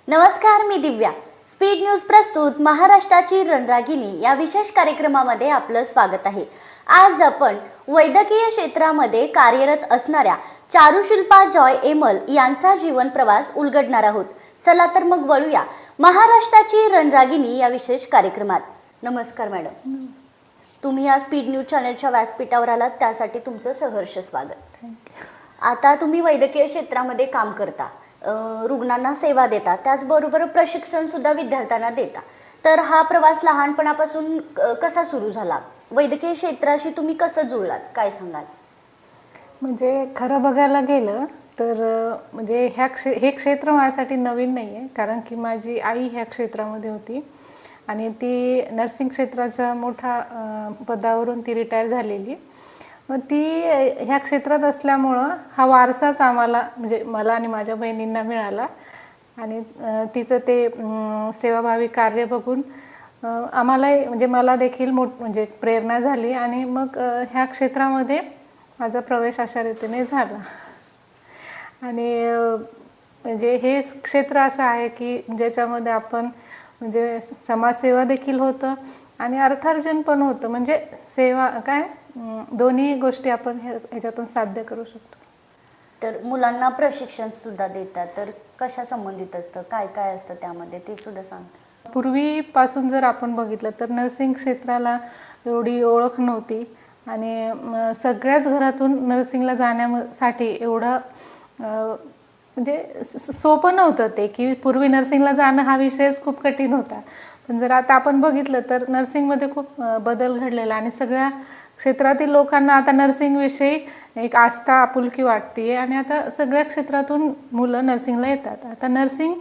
नमस्कार, मी दिव्या. Speed news प्रस्तुत महाराष्ट्राची रणरागिणी या विशेष कार्यक्रमामध्ये आपलं स्वागत आहे. आज आपण वैद्यकीय क्षेत्रामध्ये कार्यरत असणाऱ्या चारुशिल्पा जॉय एमल यांचा जीवन प्रवास उलगडणार आहोत. चला तर मग वळूया महाराष्ट्राची रणरागिणी या विशेष कार्यक्रमात. नमस्कार मॅडम. तुम्ही या स्पीड न्यूज चॅनलच्या व्यासपीठावर आलात, त्यासाठी तुमचं सहर्ष स्वागत. आता तुम्ही वैद्यकीय क्षेत्रामध्ये काम करता, रुग्णांना सेवा देता, त्याचबरोबर प्रशिक्षण सुद्धा विद्यार्थ्यांना देता. तर हा प्रवास लहानपणापासून कसा सुरू झाला? वैद्यकीय क्षेत्राशी तुम्ही कसं जुळलात, काय सांगाल? म्हणजे खरं बघायला गेलं तर म्हणजे हे क्षेत्र माझ्यासाठी नवीन नाही आहे, कारण की माझी आई ह्या क्षेत्रामध्ये होती आणि ती नर्सिंग क्षेत्राच्या मोठ्या पदावरून ती रिटायर झालेली. मग ती ह्या क्षेत्रात असल्यामुळं हा वारसाच आम्हाला, म्हणजे मला आणि माझ्या बहिणींना मिळाला. आणि तिचं ते सेवाभावी कार्य बघून आम्हाला, म्हणजे मला देखील म्हणजे प्रेरणा झाली आणि मग ह्या क्षेत्रामध्ये माझा प्रवेश अशा रीतीने झाला. आणि म्हणजे हे क्षेत्र असं आहे की ज्याच्यामध्ये आपण म्हणजे समाजसेवा देखील होतं आणि अर्थार्जन पण होतं. म्हणजे सेवा काय, दोन्ही गोष्टी आपण ह्याच्यातून साध्य करू शकतो. तर मुलांना प्रशिक्षण सुद्धा देतात, तर कशा संबंधित असतं, काय काय असतं त्यामध्ये, ते सुद्धा सांग. पूर्वीपासून जर आपण बघितलं तर नर्सिंग क्षेत्राला एवढी ओळख नव्हती आणि सगळ्याच घरातून नर्सिंगला जाण्यासाठी एवढं म्हणजे सोपं नव्हतं ते, की पूर्वी नर्सिंगला जाणं हा विषयच खूप कठीण होता. पण जर आता आपण बघितलं तर नर्सिंगमध्ये खूप बदल घडलेला आणि सगळ्या क्षेत्रातील लोकांना आता नर्सिंगविषयी एक आस्था, आपुलकी वाटते आणि आता सगळ्या क्षेत्रातून मुलं नर्सिंगला येतात. आता नर्सिंग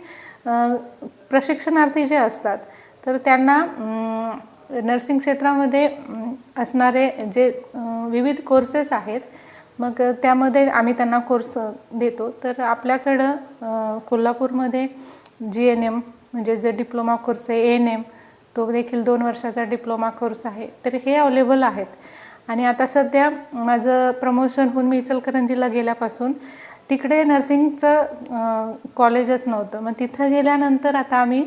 प्रशिक्षणार्थी जे असतात तर त्यांना नर्सिंग क्षेत्रामध्ये असणारे जे विविध कोर्सेस आहेत, मग त्यामध्ये आम्ही त्यांना कोर्स देतो. तर आपल्याकडं कोल्हापूरमध्ये GNM म्हणजे जे डिप्लोमा कोर्स आहे, ANM तो देखील 2 वर्षाचा डिप्लोमा कोर्स आहे. तर हे अवेलेबल आहेत. आणि आता सध्या माझं प्रमोशन होऊन मी इचलकरंजीला गेल्यापासून तिकडे नर्सिंगचं कॉलेजच नव्हतं. मग तिथं गेल्यानंतर आता आम्ही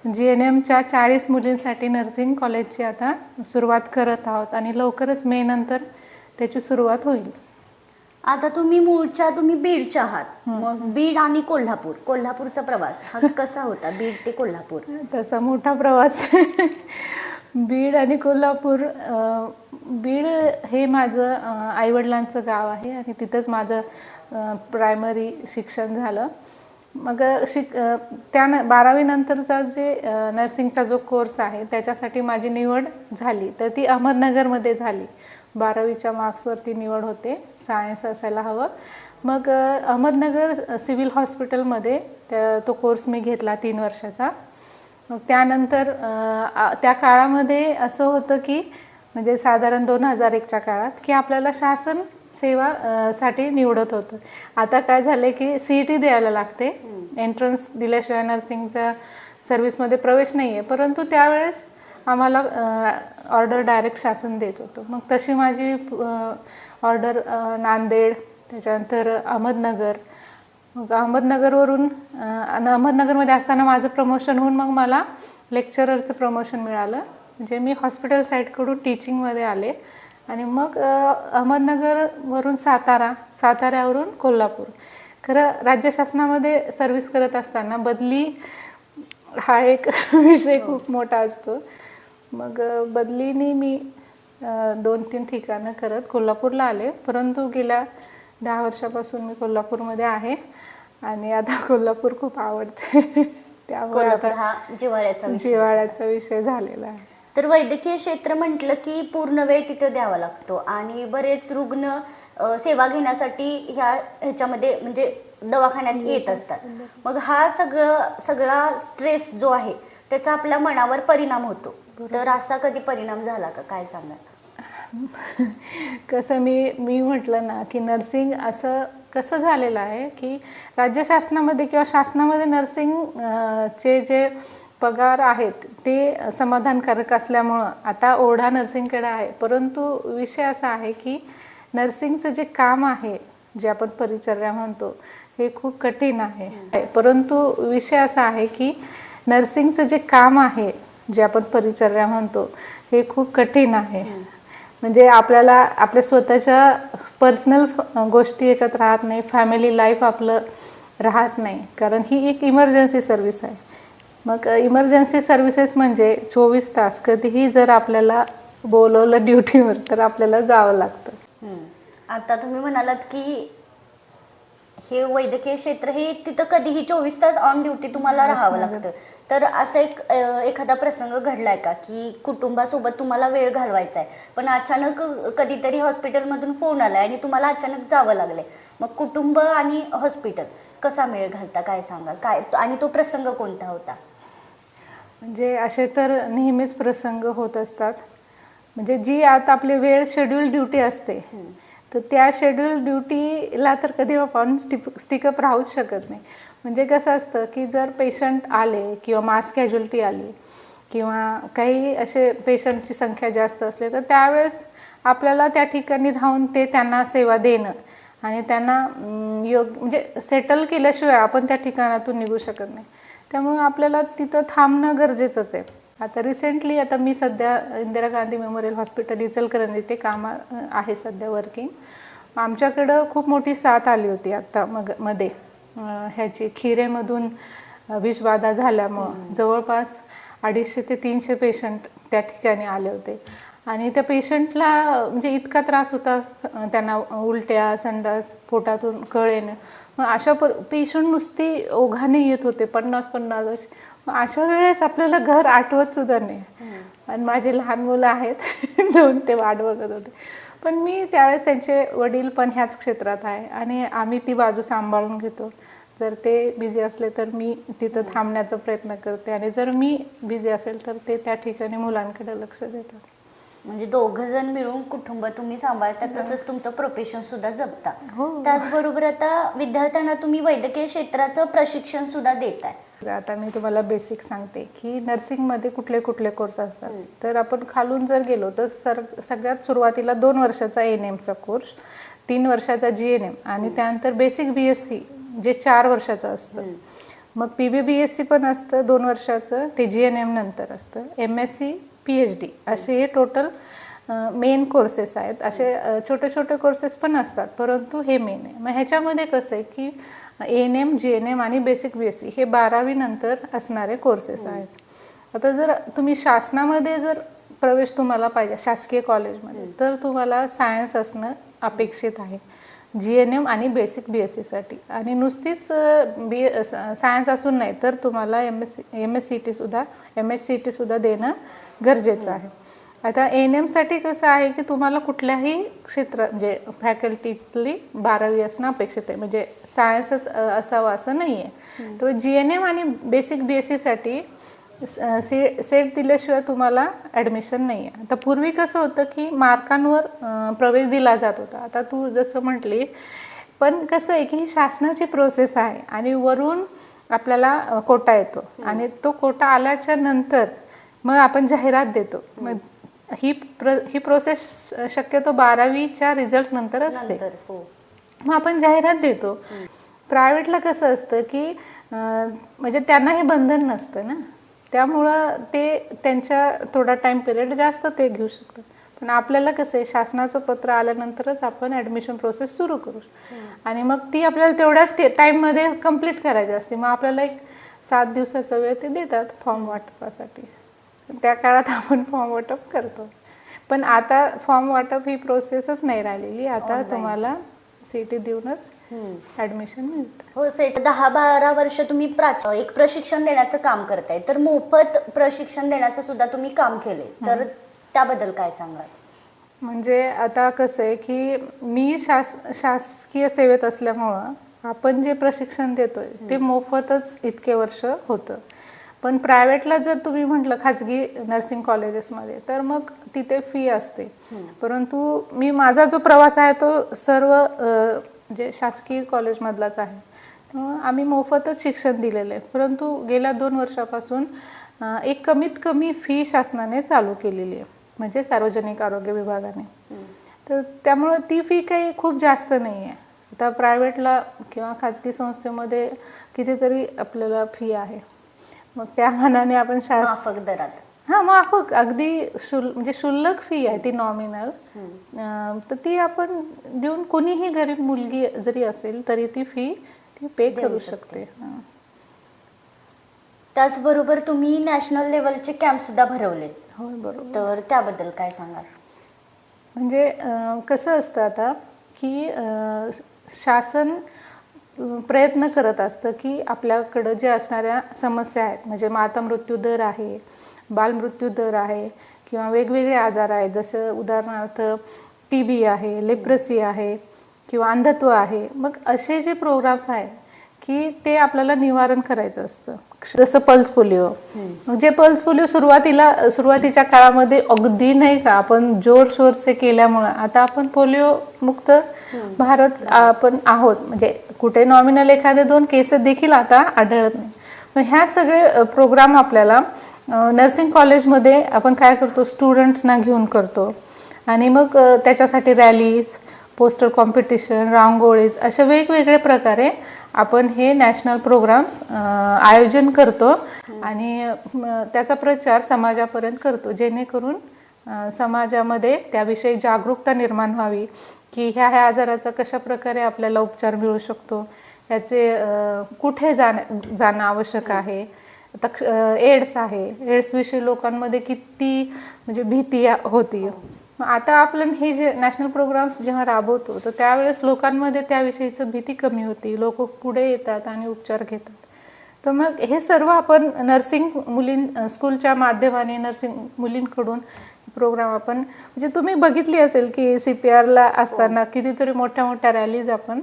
GNMच्या 40 मुलींसाठी नर्सिंग कॉलेजची आता सुरुवात करत आहोत आणि लवकरच मे नंतर त्याची सुरुवात होईल. आता तुम्ही बीडच्या आहात, मग बीड आणि कोल्हापूरचा प्रवास हा कसा होता? बीड ते कोल्हापूर तसा मोठा प्रवास. बीड आणि कोल्हापूर, बीड हे माझं आईवडिलांचं गाव आहे आणि तिथंच माझं प्रायमरी शिक्षण झालं. मग त्या 12वी नंतरचा जे नर्सिंगचा जो कोर्स आहे त्याच्यासाठी माझी निवड झाली, तर ती अहमदनगरमध्ये झाली. 12वीच्या मार्क्सवरती निवड होते, सायन्स असायला हवं. मग अहमदनगर सिव्हिल हॉस्पिटलमध्ये तो कोर्स मी घेतला 3 वर्षाचा. मग त्यानंतर त्या काळामध्ये असं होतं की म्हणजे साधारण 2001च्या काळात की आपल्याला शासन सेवा साठी निवडत होतं. आता काय झालं की CET द्यायला लागते, एंट्रन्स दिल्याशिवाय नर्सिंगच्या सर्व्हिसमध्ये प्रवेश नाही आहे. परंतु त्यावेळेस आम्हाला ऑर्डर डायरेक्ट शासन देत होतं. मग तशी माझी ऑर्डर नांदेड, त्याच्यानंतर अहमदनगर, मग अहमदनगरवरून अहमदनगरमध्ये असताना माझं प्रमोशन होऊन मग मला लेक्चररचं प्रमोशन मिळालं. म्हणजे मी हॉस्पिटल साईडकडून टीचिंगमध्ये आले आणि मग अहमदनगरवरून साताऱ्यावरून कोल्हापूर. खरं राज्य शासनामध्ये सर्व्हिस करत असताना बदली हा एक विषय खूप मोठा असतो. मग बदलीने मी 2-3 ठिकाणं करत कोल्हापूरला आले. परंतु गेल्या 10 वर्षापासून मी कोल्हापूरमध्ये आहे आणि आता कोल्हापूर खूप आवडते. त्यामुळे आता हा जिव्हाळ्याचा विषय झालेला आहे. तर वैद्यकीय क्षेत्र म्हटलं की पूर्ण वेळ तिथे द्यावा लागतो आणि बरेच रुग्ण सेवा घेण्यासाठी ह्याच्यामध्ये म्हणजे दवाखान्यात येत असतात. मग हा सगळा स्ट्रेस जो आहे त्याचा आपल्या मनावर परिणाम होतो. तर असा कधी परिणाम झाला का, काय सांगा? कसं मी म्हटलं ना की नर्सिंग असं कसं झालेलं आहे की राज्य शासनामध्ये किंवा शासनामध्ये नर्सिंगचे जे पगार आहेत ते समाधानकारक असल्यामुळं आता ओढा नर्सिंगकडे आहे. परंतु विषय असा आहे की नर्सिंगचं जे काम आहे जे आपण परिचर्या म्हणतो हे खूप कठीण आहे. परंतु विषय असा आहे की नर्सिंगचं जे काम आहे, जे आपण परिचर्या म्हणतो, हे खूप कठीण आहे. म्हणजे आपल्याला आपल्या स्वतःच्या पर्सनल गोष्टी याच्यात राहत नाही, फॅमिली लाईफ आपलं राहत नाही, कारण ही एक इमर्जन्सी सर्व्हिस आहे. मग इमर्जन्सी सर्व्हिसेस म्हणजे 24 तास कधीही जर आपल्याला बोलवलं ड्युटीवर तर आपल्याला जावं लागतं. आता तुम्ही म्हणालात की हे वैद्यकीय क्षेत्र हे तिथं कधीही 24 तास ऑन ड्युटी तुम्हाला राहावं लागतं. तर असं एखादा प्रसंग घडलाय का की कुटुंबासोबत तुम्हाला वेळ घालवायचा आहे, पण अचानक कधीतरी हॉस्पिटलमधून फोन आलाय आणि तुम्हाला अचानक जावं लागलंय, मग कुटुंब आणि हॉस्पिटल कसा मेळ घालता, काय सांगा, काय आणि तो प्रसंग कोणता होता? म्हणजे असे तर नेहमीच प्रसंग होत असतात. म्हणजे जी आता आपली वेळ शेड्यूल ड्युटी असते, तर त्या शेड्यूल ड्युटीला तर कधी आपण स्टिकअप राहूच शकत नाही. म्हणजे कसं असतं की जर पेशंट आले किंवा मास कॅज्युअलिटी आली किंवा काही असे पेशंटची संख्या जास्त असली, तर त्यावेळेस आपल्याला त्या ठिकाणी राहून ते त्यांना सेवा देणं आणि त्यांना म्हणजे सेटल केल्याशिवाय आपण त्या ठिकाणातून निघू शकत नाही. त्यामुळे आपल्याला तिथं थांबणं गरजेचंच आहे. आता रिसेंटली मी सध्या इंदिरा गांधी मेमोरियल हॉस्पिटल इचलकरंजी ते काम आहे सध्या वर्किंग. आमच्याकडं खूप मोठी साथ आली होती आता मध्ये ह्याची खिरेमधून विषबाधा झाल्यामुळं जवळपास 250 ते 300 पेशंट त्या ठिकाणी आले होते. आणि त्या पेशंटला म्हणजे इतका त्रास होता, त्यांना उलट्या, संडास, पोटातून कळ येणं. मग अशा पेशंट नुसती ओघाने येत होते, 50-50. मग अशा वेळेस आपल्याला घर आठवत सुद्धा नाही. आणि माझे लहान मुलं आहेत 2, ते वाट बघत होते. पण मी त्यावेळेस, त्यांचे वडील पण ह्याच क्षेत्रात आहे आणि आम्ही ती बाजू सांभाळून घेतो. जर ते बिझी असले तर मी तिथं थांबण्याचा प्रयत्न करते आणि जर मी बिझी असेल तर ते त्या ठिकाणी मुलांकडे लक्ष देतात. म्हणजे दोघं जण मिळून कुटुंब तुम्ही सांभाळता, तसंच तुमचं प्रोफेशन सुद्धा जपता. हो. त्याचबरोबर आता विद्यार्थ्यांना तुम्ही वैद्यकीय क्षेत्राचं प्रशिक्षण सुद्धा देताय. आता मी तुम्हाला बेसिक सांगते की नर्सिंगमध्ये कुठले कुठले कोर्स असतात. तर आपण खालून जर गेलो तर सगळ्यात सुरुवातीला 2 वर्षाचा ANMचा कोर्स, 3 वर्षाचा GNM आणि त्यानंतर बेसिक BSc जे 4 वर्षाचं असतं. मग PBBSc पण असतं 2 वर्षाचं, ते GNM नंतर असतं. MSc PhD असे हे टोटल मेन कोर्सेस आहेत. असे छोटे छोटे कोर्सेस पण असतात, परंतु हे मेन आहे. मग ह्याच्यामध्ये कसं आहे की ANM, GNM आणि बेसिक BSc हे 12वी नंतर असणारे कोर्सेस आहेत. आता जर तुम्ही शासनामध्ये जर प्रवेश तुम्हाला पाहिजे शासकीय कॉलेजमध्ये, तर तुम्हाला सायन्स असणं अपेक्षित आहे GNM आणि बेसिक BScसाठी. आणि नुसतीच सायन्स असून नाही तर तुम्हाला MSCT सुद्धा देणं गरजेचं आहे. आता ANMसाठी कसं आहे की तुम्हाला कुठल्याही क्षेत्रात म्हणजे फॅकल्टीतली 12वी असणं अपेक्षित आहे, म्हणजे सायन्सच असावं असं नाही आहे. तर GNM आणि बेसिक BScसाठी सेट दिल्याशिवाय तुम्हाला ॲडमिशन नाही आहे. आता पूर्वी कसं होतं की मार्कांवर प्रवेश दिला जात होता. आता तू जसं म्हटली, पण कसं आहे की ही शासनाची प्रोसेस आहे आणि वरून आपल्याला कोटा येतो आणि तो कोटा आल्याच्या नंतर मग आपण जाहिरात देतो. मग ही प्रोसेस शक्यतो 12वीच्या रिझल्ट नंतर असते. मग आपण जाहिरात देतो. प्रायव्हेटला कसं असतं की म्हणजे त्यांना हे बंधन नसतं ना, त्यामुळं ते त्यांच्या थोडा टाइम पिरियड जास्त ते घेऊ शकतात. पण आपल्याला कसं आहे, शासनाचं पत्र आल्यानंतरच आपण ॲडमिशन प्रोसेस सुरू करू आणि मग ती आपल्याला तेवढ्याच टाईममध्ये कंप्लीट करायची असते. मग आपल्याला एक 7 दिवसाचा वेळ ते देतात फॉर्म वाटपासाठी. त्या काळात आपण फॉर्म वाटप करतो. पण आता फॉर्म वाटप ही प्रोसेसच नाही राहिलेली. आता तुम्हाला CT देऊनच ॲडमिशन मिळतं. हो, सेट 10-12 वर्ष तुम्ही एक प्रशिक्षण देण्याचं काम करताय, तर मोफत प्रशिक्षण देण्याचं सुद्धा तुम्ही काम केले, तर त्याबद्दल काय सांगाल? म्हणजे आता कसं आहे की मी शासकीय सेवेत असल्यामुळं आपण जे प्रशिक्षण देतोय ते मोफतच इतके वर्ष होतं. पण प्रायव्हेटला जर तुम्ही म्हटलं खाजगी नर्सिंग कॉलेजेसमध्ये, तर मग तिथे फी असते. परंतु माझा जो प्रवास आहे तो सर्व जे शासकीय कॉलेजमधलाच आहे. आम्ही मोफतच शिक्षण दिलेलं आहे. परंतु गेल्या 2 वर्षापासून एक कमीत कमी फी शासनाने चालू केलेली आहे, म्हणजे सार्वजनिक आरोग्य विभागाने. तर त्यामुळं ती फी काही खूप जास्त नाही आहे. आता प्रायव्हेटला किंवा खाजगी संस्थेमध्ये कितीतरी आपल्याला फी आहे, मग त्या मानाने आपण माफक दरात. हां, माफक अगदी म्हणजे शुल्लक फी आहे ती नॉमिनल. तर ती आपण देऊन कोणीही गरीब मुलगी जरी असेल तरी ती फी ती पे करू शकते. हां. त्याचबरोबर तुम्ही नॅशनल लेवलचे कॅम्प सुद्धा भरवलेत, होय, बरोबर. तर त्याबद्दल काय सांगाल? म्हणजे कसं असतं आता की शासन प्रयत्न करत असतं की आपल्याकडं जे असणाऱ्या समस्या आहेत, म्हणजे माता मृत्यू दर आहे, बालमृत्यू दर आहे किंवा वेगवेगळे आजार आहेत, जसं उदाहरणार्थ TB आहे, लेप्रेसी आहे किंवा अंधत्व आहे. मग असे जे प्रोग्राम्स आहेत की ते आपल्याला निवारण करायचं असतं. जसं पल्स पोलिओ, मग जे पल्स पोलिओ सुरुवातीच्या काळामध्ये अगदी नाही का आपण जोरशोर से केल्यामुळं आता आपण पोलिओ मुक्त भारत आपण आहोत. म्हणजे कुठे नॉमिनल एखादे 2 केस देखील आता आढळत नाही. मग ह्या सगळे प्रोग्राम आपल्याला नर्सिंग कॉलेजमध्ये आपण काय करतो, स्टुडंट्सना घेऊन करतो आणि मग त्याच्यासाठी रॅलीज, पोस्टर कॉम्पिटिशन, रांगोळीज अशा वेगवेगळ्या प्रकारे आपण हे नॅशनल प्रोग्राम्स आयोजन करतो आणि त्याचा प्रचार समाजापर्यंत करतो, जेणेकरून समाजामध्ये त्याविषयी जागरूकता निर्माण व्हावी की ह्या आजाराचा कशा प्रकारे आपल्याला उपचार मिळू शकतो, याचे कुठे जाणं आवश्यक आहे. आता एड्स आहे, एड्सविषयी लोकांमध्ये किती म्हणजे भीती होती. आता आपण हे जे नॅशनल प्रोग्राम्स जेव्हा राबवतो तर त्यावेळेस लोकांमध्ये त्याविषयीचं भीती कमी होती, लोक पुढे येतात आणि उपचार घेतात. तर मग हे सर्व आपण नर्सिंग स्कूलच्या माध्यमाने नर्सिंग मुलींकडून प्रोग्राम आपण म्हणजे तुम्ही बघितली असेल की CPRला असताना कितीतरी मोठ्या मोठ्या रॅलीज आपण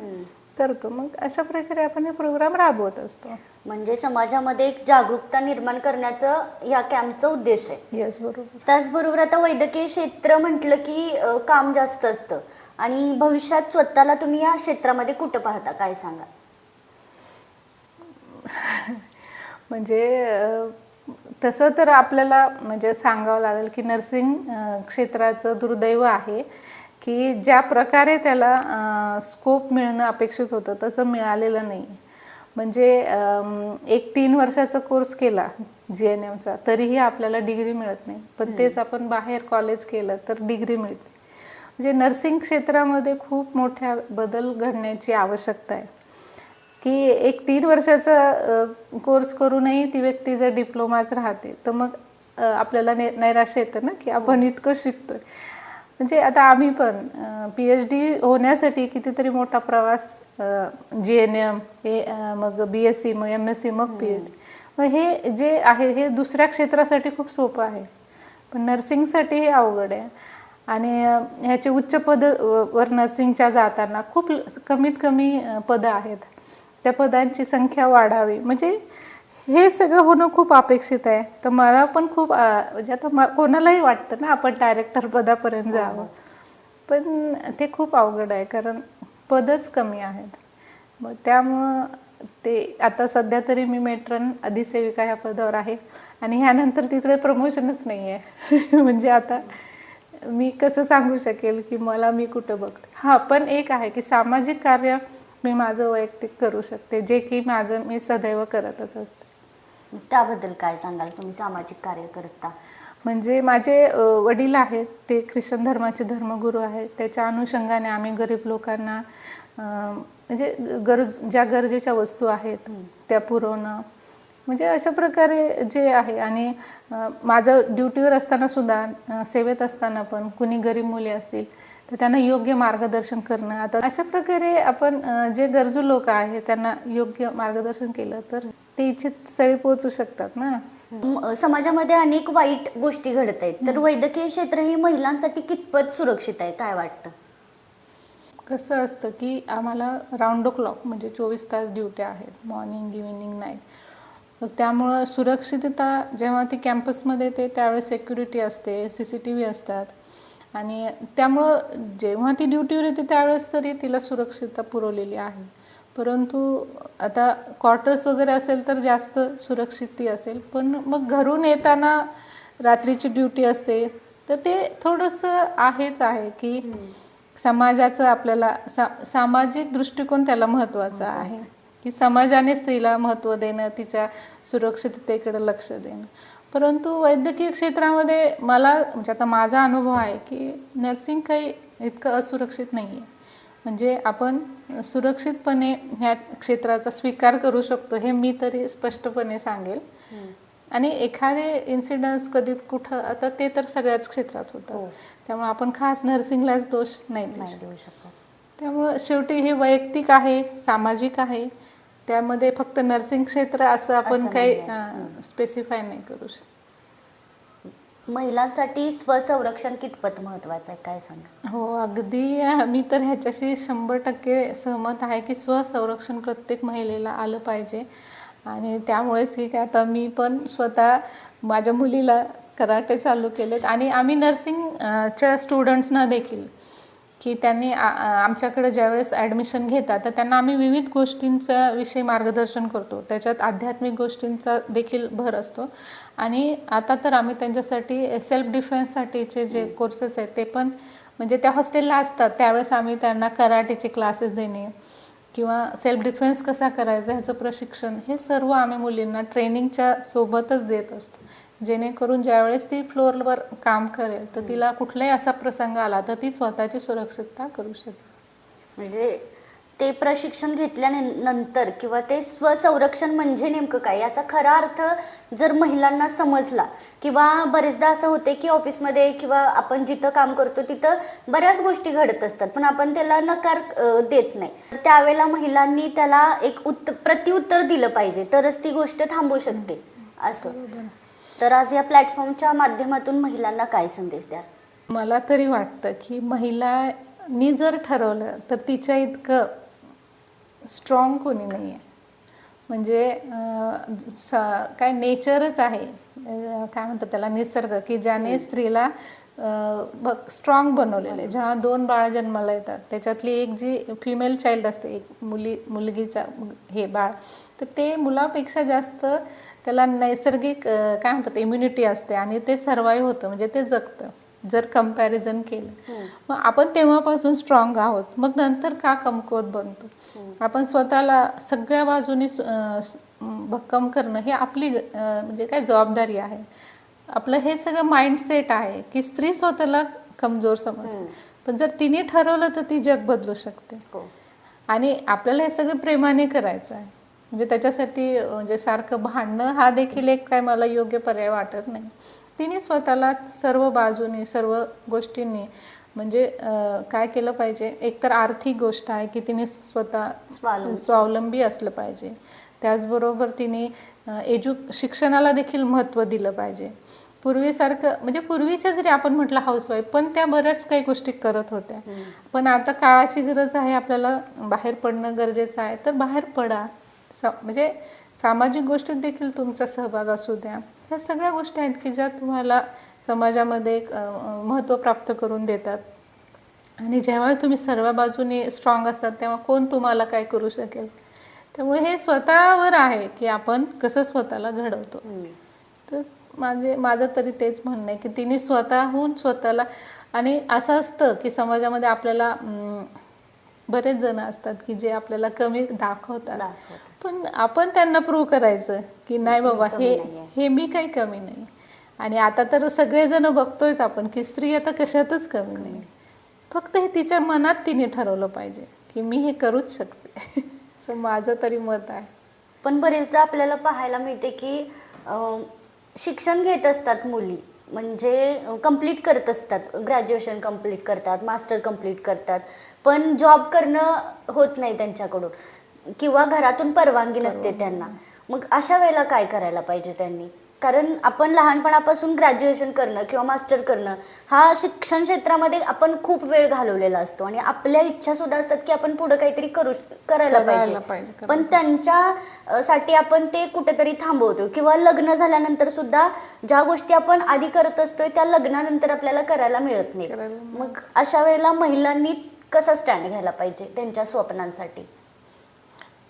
करतो. मग अशा प्रकारे आपण हे प्रोग्राम राबवत असतो. म्हणजे समाजामध्ये एक जागरूकता निर्माण करण्याचं या कॅम्पचा उद्देश आहे. येस, बरोबर. त्याचबरोबर आता वैद्यकीय क्षेत्र म्हटलं की काम जास्त असतं आणि भविष्यात स्वतःला तुम्ही या क्षेत्रामध्ये कुठं पाहता, काय सांगा? म्हणजे तसं तर आपल्याला म्हणजे सांगावं लागेल की नर्सिंग क्षेत्राचं दुर्दैव आहे की ज्या प्रकारे त्याला स्कोप मिळणं अपेक्षित होतं तसं मिळालेलं नाही. म्हणजे एक 3 वर्षाचा कोर्स केला GNMचा तरीही आपल्याला डिग्री मिळत नाही, पण तेच आपण बाहेर कॉलेज केलं तर डिग्री मिळते. म्हणजे नर्सिंग क्षेत्रामध्ये खूप मोठ्या बदल घडण्याची आवश्यकता आहे की एक 3 वर्षाचा कोर्स करूनही ती व्यक्ती जर डिप्लोमाच राहते तर मग आपल्याला नैराश्य येतं ना की आपण इतकं शिकतोय. म्हणजे आता आम्ही पण PhD होण्यासाठी कितीतरी मोठा प्रवास, GNM मग BSc, मग MSc, मग PhD. मग हे जे आहे हे दुसऱ्या क्षेत्रासाठी खूप सोपं आहे, पण नर्सिंगसाठी हे अवघड आहे. आणि ह्याचे उच्च पद वर नर्सिंगच्या जाताना खूप कमीत कमी पदं आहेत, त्या पदांची संख्या वाढावी. म्हणजे हे सगळं होणं खूप अपेक्षित आहे. तर मला पण खूप म्हणजे आता कोणालाही वाटतं ना आपण डायरेक्टर पदापर्यंत जावं, पण ते खूप अवघड आहे कारण पदच कमी आहेत. मग त्यामुळं ते आता सध्या तरी मी मेट्रन अधिसेविका ह्या पदावर आहे आणि ह्यानंतर तिकडे प्रमोशनच नाही आहे. म्हणजे आता मी कसं सांगू शकेल की मी कुठं बघते. हां, पण एक आहे की सामाजिक कार्य मी माझं वैयक्तिक करू शकते, जे की मी सदैव करतच असते. त्याबद्दल काय सांगाल, तुम्ही सामाजिक कार्य करता? म्हणजे माझे वडील आहेत, ते ख्रिश्चन धर्माचे धर्मगुरू आहेत. त्याच्या अनुषंगाने आम्ही गरीब लोकांना म्हणजे ज्या गरजेच्या वस्तू आहेत त्या पुरवणं, म्हणजे अशा प्रकारे जे आहे. आणि माझं ड्युटीवर असताना सुद्धा, सेवेत असताना पण कुणी गरीब मुले असतील तर त्यांना योग्य मार्गदर्शन करणं. आता अशा प्रकारे आपण जे गरजू लोक आहेत त्यांना योग्य मार्गदर्शन केलं तर ते इच्छित स्थळी पोहोचू शकतात ना. समाजामध्ये अनेक वाईट गोष्टी घडत आहेत, तर वैद्यकीय क्षेत्र ही महिलांसाठी कितपत सुरक्षित आहे, काय वाटतं? कसं असतं की आम्हाला राऊंड द क्लॉक म्हणजे 24 तास ड्युट्या आहेत, मॉर्निंग, इव्हिनिंग, नाईट. त्यामुळं सुरक्षितता जेव्हा ती कॅम्पसमध्ये येते त्यावेळेस सिक्युरिटी असते, CCTV असतात आणि त्यामुळं जेव्हा ती ड्युटीवर येते त्यावेळेस तरी तिला सुरक्षितता पुरवलेली आहे. परंतु आता क्वार्टर्स वगैरे असेल तर जास्त सुरक्षित ती असेल, पण मग घरून येताना रात्रीची ड्युटी असते तर ते थोडंसं आहेच आहे की समाजाचं आपल्याला सामाजिक दृष्टिकोन त्याला महत्त्वाचा आहे, की समाजाने स्त्रीला महत्त्व देणं, तिच्या सुरक्षिततेकडे लक्ष देणं. परंतु वैद्यकीय क्षेत्रामध्ये मला म्हणजे आता माझा अनुभव आहे की नर्सिंग काही इतकं असुरक्षित नाही आहे. म्हणजे आपण सुरक्षितपणे ह्या क्षेत्राचा स्वीकार करू शकतो, हे मी तरी स्पष्टपणे सांगेल. आणि एखादे इन्सिडन्स कधी कुठं, आता ते तर सगळ्याच क्षेत्रात होतं, त्यामुळे आपण खास नर्सिंगलाच दोष नाही देऊ शकत. त्यामुळं शेवटी हे वैयक्तिक आहे, सामाजिक आहे, त्यामध्ये फक्त नर्सिंग क्षेत्र असं आपण काही स्पेसिफाय नाही करू शकत. महिलांसाठी स्वसंरक्षण कितपत महत्वाचं आहे, काय सांगा? हो, अगदी मी तर ह्याच्याशी 100% सहमत आहे की स्वसंरक्षण प्रत्येक महिलेला आलं पाहिजे. आणि त्यामुळेच की आता मी पण स्वतः माझ्या मुलीला कराटे चालू केलेत. आणि आम्ही नर्सिंगच्या स्टुडंट्सना देखील, की त्यांनी आमच्याकडे ज्यावेळेस ॲडमिशन घेतात तर त्यांना आम्ही विविध गोष्टींचा विषयी मार्गदर्शन करतो. त्याच्यात आध्यात्मिक गोष्टींचा देखील भर असतो. आणि आता तर आम्ही त्यांच्यासाठी सेल्फ डिफेन्ससाठीचे जे कोर्सेस आहेत ते पण, म्हणजे त्या हॉस्टेलला असतात त्यावेळेस आम्ही त्यांना कराटेचे क्लासेस देणे किंवा सेल्फ डिफेन्स कसा करायचा ह्याचं प्रशिक्षण, हे सर्व आम्ही मुलींना ट्रेनिंगच्या सोबतच देत असतो. जेणेकरून ज्यावेळेस ती फ्लोअरवर काम करेल तर तिला कुठलाही असा प्रसंग आला तर ती स्वतःची सुरक्षितता करू शकते. म्हणजे ते प्रशिक्षण घेतल्यानंतर किंवा ते स्वसंरक्षण म्हणजे नेमकं काय याचा खरा अर्थ जर महिलांना समजला, किंवा बरेचदा असं होते की ऑफिसमध्ये किंवा आपण जिथं काम करतो तिथं बऱ्याच गोष्टी घडत असतात पण आपण त्याला नकार देत नाही, त्यावेळेला महिलांनी त्याला एक प्रत्युत्तर दिलं पाहिजे तरच ती गोष्ट थांबू शकते असं. तर आज या प्लॅटफॉर्मच्या माध्यमातून महिलांना काय संदेश द्या? मला तरी वाटतं की महिलांनी जर ठरवलं तर तिच्या इतकं स्ट्रॉंग कोणी नाही आहे. म्हणजे काय नेचरच आहे, काय म्हणतात त्याला, निसर्ग, की ज्याने स्त्रीला स्ट्रॉंग बनवलेलं आहे. जेव्हा 2 बाळ जन्माला येतात त्याच्यातली एक जी फिमेल चाइल्ड असते, एक मुलगीचा हे बाळ, तर ते मुलापेक्षा जास्त त्याला नैसर्गिक काय म्हणतात इम्युनिटी असते आणि ते सर्वाईव्ह होतं, म्हणजे ते जगतं जर कंपॅरिझन केलं. मग आपण तेव्हापासून स्ट्रॉंग आहोत, मग नंतर का कमकुवत बनतो? आपण स्वतःला सगळ्या बाजूनी भक्कम करणं हे आपली म्हणजे काय जबाबदारी आहे. आपलं हे सगळं माइंडसेट आहे की स्त्री स्वतःला कमजोर समजते, पण जर तिने ठरवलं तर ती जग बदलू शकते. आणि आपल्याला हे सगळं प्रेमाने करायचं आहे. म्हणजे त्याच्यासाठी म्हणजे सारखं भांडणं हा देखील एक काय मला योग्य पर्याय वाटत नाही. तिने स्वतःला सर्व बाजूनी सर्व गोष्टींनी म्हणजे काय केलं पाहिजे, एकतर आर्थिक गोष्ट आहे की तिने स्वतः स्वावलंबी असलं पाहिजे. त्याचबरोबर तिने शिक्षणाला देखील महत्त्व दिलं पाहिजे. पूर्वीसारखं म्हणजे पूर्वीच्या जरी आपण म्हटलं हाऊसवाईफ, पण त्या बऱ्याच काही गोष्टी करत होत्या. पण आता काळाची गरज आहे, आपल्याला बाहेर पडणं गरजेचं आहे, तर बाहेर पडा. म्हणजे सामाजिक गोष्टीत देखील तुमचा सहभाग असू द्या. ह्या सगळ्या गोष्टी आहेत की ज्या तुम्हाला समाजामध्ये एक महत्त्व प्राप्त करून देतात. आणि जेव्हा तुम्ही सर्व बाजूने स्ट्रॉंग असतात तेव्हा कोण तुम्हाला काय करू शकेल. त्यामुळे हे स्वतःवर आहे की आपण कसं स्वतःला घडवतो. तर माझं तरी तेच म्हणणं आहे की तिने स्वतःहून स्वतःला, आणि असं असतं की समाजामध्ये आपल्याला बरेच जण असतात की जे आपल्याला कमी दाखवतात, पण आपण त्यांना प्रूव्ह करायचं की नाही बाबा हे मी काही कमी नाही. आणि आता तर सगळेजण बघतोयच आपण की स्त्री आता कशातच कमी नाही, फक्त हे तिच्या मनात तिने ठरवलं पाहिजे की मी हे करूच शकते. असं माझं तरी मत आहे. पण बरेचदा आपल्याला पाहायला मिळते की शिक्षण घेत असतात मुली, म्हणजे कंप्लीट करत असतात, ग्रॅज्युएशन कंप्लीट करतात, मास्टर कंप्लीट करतात, पण जॉब करणं होत नाही त्यांच्याकडून किंवा घरातून परवानगी नसते त्यांना. मग अशा वेळेला काय करायला पाहिजे त्यांनी? कारण आपण लहानपणापासून ग्रॅज्युएशन करणं किंवा मास्टर करणं हा शिक्षण क्षेत्रामध्ये आपण खूप वेळ घालवलेला असतो आणि आपल्या इच्छा सुद्धा असतात की आपण पुढे काहीतरी करायला पाहिजे, पण त्यांच्यासाठी आपण ते कुठेतरी थांबवतो. किंवा लग्न झाल्यानंतर सुद्धा ज्या गोष्टी आपण आधी करत असतोय त्या लग्नानंतर आपल्याला करायला मिळत नाही. मग अशा वेळेला महिलांनी कसा स्टँड घ्यायला पाहिजे त्यांच्या स्वप्नांसाठी?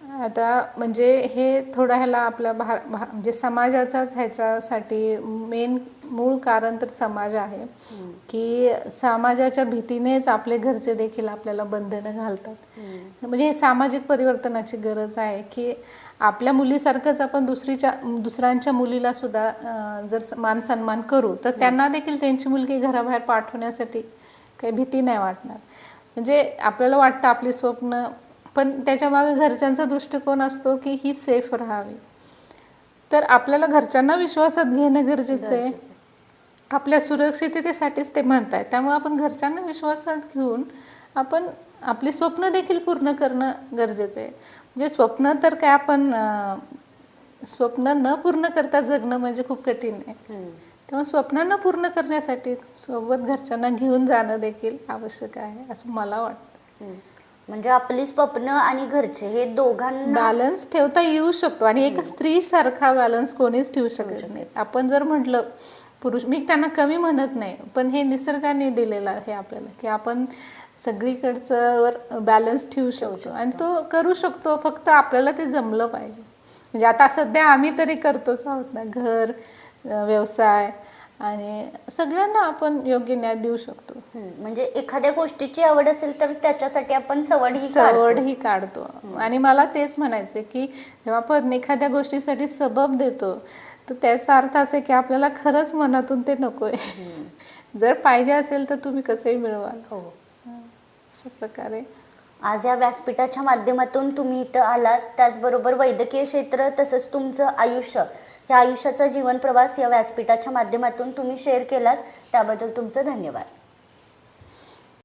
आता म्हणजे हे थोडं ह्याला आपल्या म्हणजे समाजाचाच ह्याच्यासाठी मूळ कारण तर समाज आहे की समाजाच्या भीतीनेच आपले घरचे देखील आपल्याला बंधनं घालतात. म्हणजे हे सामाजिक परिवर्तनाची गरज आहे की आपल्या मुलीसारखंच आपण दुसऱ्यांच्या मुलीला सुद्धा जर मान सन्मान करू तर त्यांना देखील त्यांची मुलगी घराबाहेर पाठवण्यासाठी काही भीती नाही वाटणार. म्हणजे आपल्याला वाटतं आपली स्वप्न, पण त्याच्या मागे घरच्यांचा दृष्टिकोन असतो की ही सेफ राहावी. तर आपल्याला घरच्यांना विश्वासात घेणं गरजेचं आहे. आपल्या सुरक्षिततेसाठीच ते म्हणतायत, त्यामुळे आपण घरच्यांना विश्वासात घेऊन आपण आपली स्वप्न देखील पूर्ण करणं गरजेचं आहे. म्हणजे स्वप्न तर काय आपण स्वप्न न पूर्ण करता जगणं म्हणजे खूप कठीण आहे. तेव्हा स्वप्नांना पूर्ण करण्यासाठी सोबत घरच्यांना घेऊन जाणं देखील आवश्यक आहे असं मला वाटतं. म्हणजे आपली स्वप्न आणि घरचे हे दोघांना बॅलन्स ठेवता येऊ शकतो आणि एका स्त्री सारखा बॅलन्स कोणीच ठेवू शकत नाही. आपण जर म्हटलं पुरुष, मी त्यांना कमी म्हणत नाही, पण हे निसर्गाने दिलेलं आहे आपल्याला की आपण सगळीकडचं बॅलन्स ठेवू शकतो आणि तो करू शकतो. फक्त आपल्याला ते जमलं पाहिजे. म्हणजे आता सध्या आम्ही तरी करतोच आहोत ना, घर, व्यवसाय आणि सगळ्यांना आपण योग्य न्याय देऊ शकतो. म्हणजे एखाद्या गोष्टीची आवड असेल तर त्याच्यासाठी आपण सवडही काढतो. आणि मला तेच म्हणायचं की जेव्हा आपण एखाद्या गोष्टीसाठी सबब देतो तर त्याचा अर्थ असा की आपल्याला खरंच मनातून ते नकोय. जर पाहिजे असेल तर तुम्ही कसंही मिळवाल. अशा प्रकारे आज या व्यासपीठाच्या माध्यमातून तुम्ही इथं आलात, त्याचबरोबर वैद्यकीय क्षेत्र तसंच तुमचं आयुष्य, या आयुष्याचा जीवन प्रवास या व्यासपीठाच्या माध्यमातून तुम्ही शेअर केलात, त्याबद्दल तुमचं धन्यवाद.